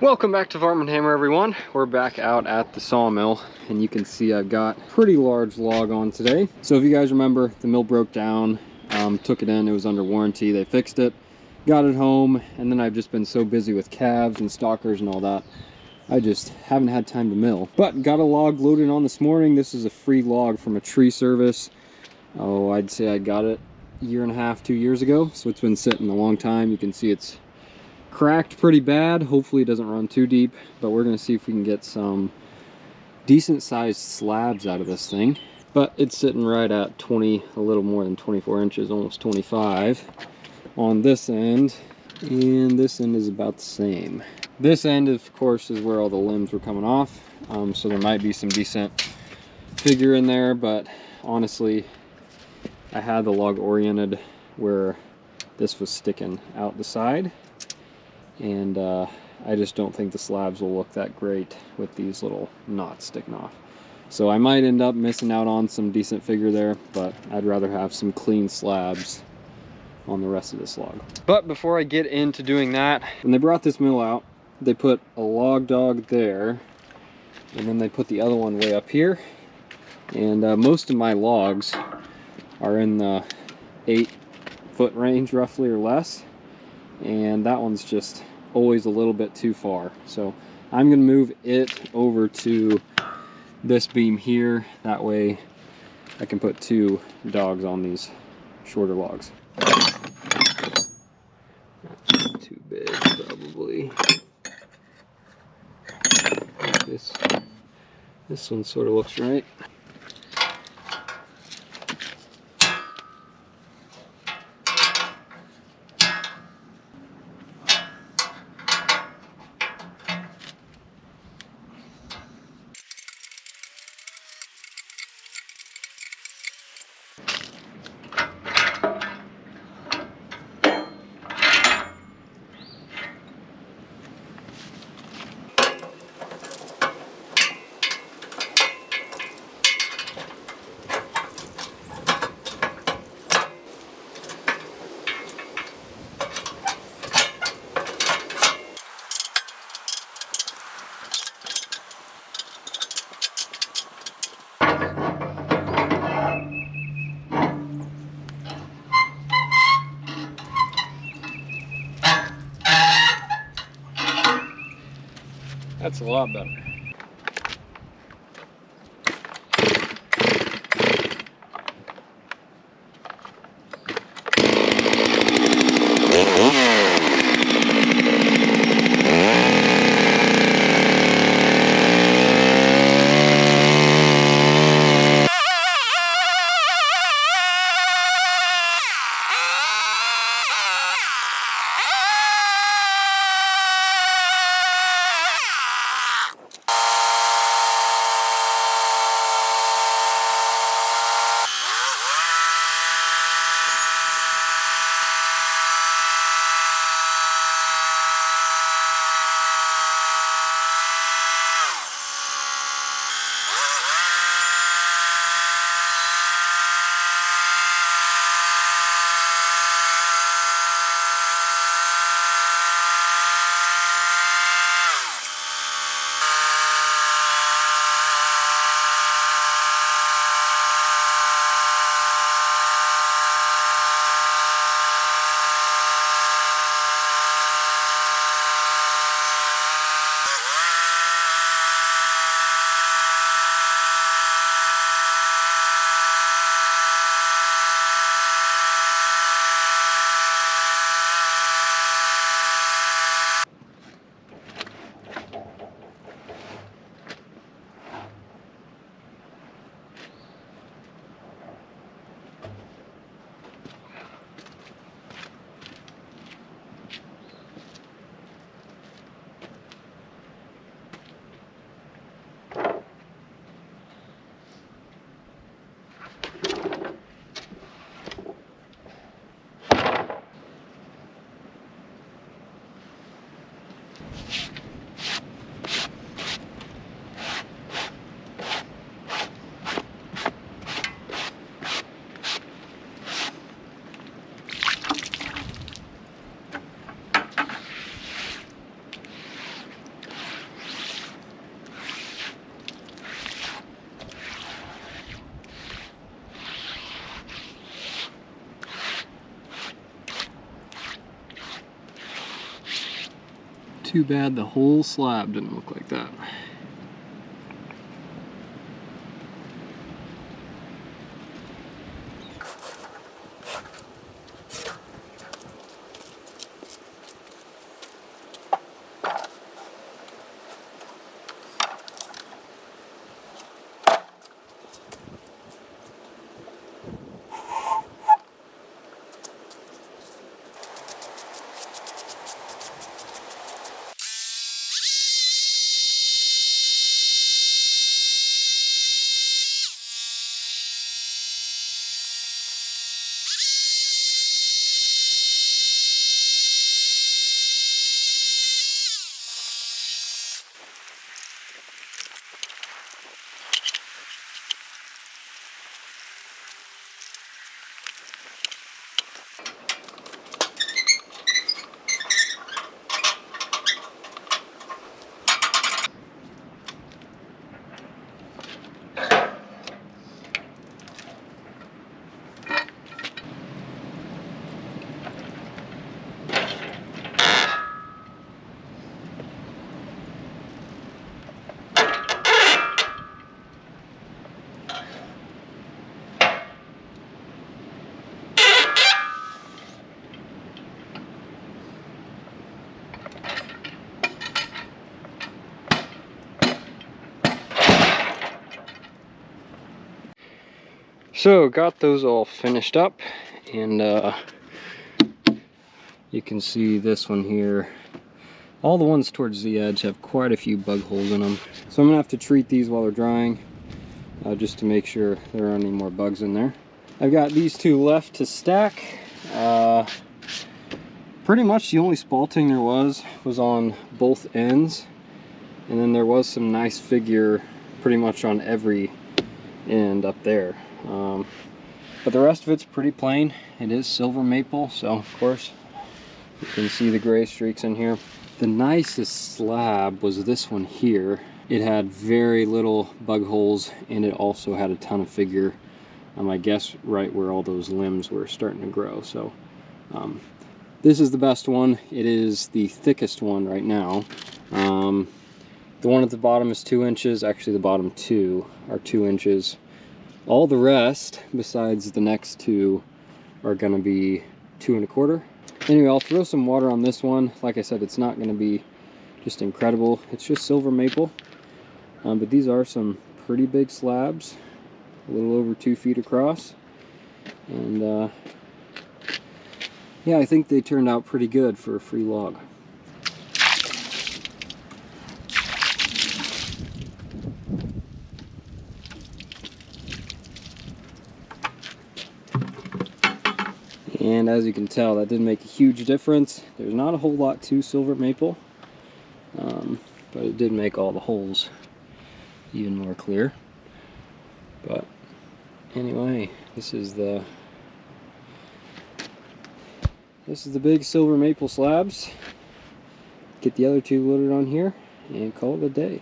Welcome back to Varmint Hammer, everyone. We're back out at the sawmill, and you can see I've got a pretty large log on today. So if you guys remember, the mill broke down, took it in, it was under warranty, they fixed it, got it home, and then I've just been so busy with calves and stalkers and all that, I just haven't had time to mill. But got a log loaded on this morning. This is a free log from a tree service. Oh, I'd say I got it a year and a half, 2 years ago, so it's been sitting a long time. You can see it's cracked pretty bad. Hopefully it doesn't run too deep, but we're going to see if we can get some decent sized slabs out of this thing. But it's sitting right at 20, a little more than 24 inches, almost 25 on this end, and this end is about the same. This end, of course, is where all the limbs were coming off, so there might be some decent figure in there, but honestly I had the log oriented where this was sticking out the side, and I just don't think the slabs will look that great with these little knots sticking off. So I might end up missing out on some decent figure there, but I'd rather have some clean slabs on the rest of this log. But before I get into doing that, when they brought this mill out, they put a log dog there, and then they put the other one way up here. And most of my logs are in the 8-foot range, roughly, or less. And that one's just always a little bit too far. So I'm going to move it over to this beam here. That way I can put 2 dogs on these shorter logs. Not too big, probably. This one sort of looks right. That's a lot better. Too bad the whole slab didn't look like that. So got those all finished up, and you can see this one here. All the ones towards the edge have quite a few bug holes in them. So I'm gonna have to treat these while they're drying, just to make sure there aren't any more bugs in there. I've got these two left to stack. Pretty much the only spalting there was on both ends, and then there was some nice figure pretty much on every end up there. But the rest of it's pretty plain. It is silver maple, so of course you can see the gray streaks in here. The nicest slab was this one here. It had very little bug holes, and it also had a ton of figure. I guess right where all those limbs were starting to grow. So this is the best one. It is the thickest one right now. The one at the bottom is 2 inches. Actually, the bottom two are 2 inches. All the rest, besides the next two, are going to be 2 1/4. Anyway, I'll throw some water on this one. Like I said, it's not going to be just incredible. It's just silver maple. But these are some pretty big slabs, a little over 2 feet across. And yeah, I think they turned out pretty good for a free log. And as you can tell, that did make a huge difference. There's not a whole lot to silver maple, but it did make all the holes even more clear. But anyway, this is the big silver maple slabs. Get the other two loaded on here and call it a day.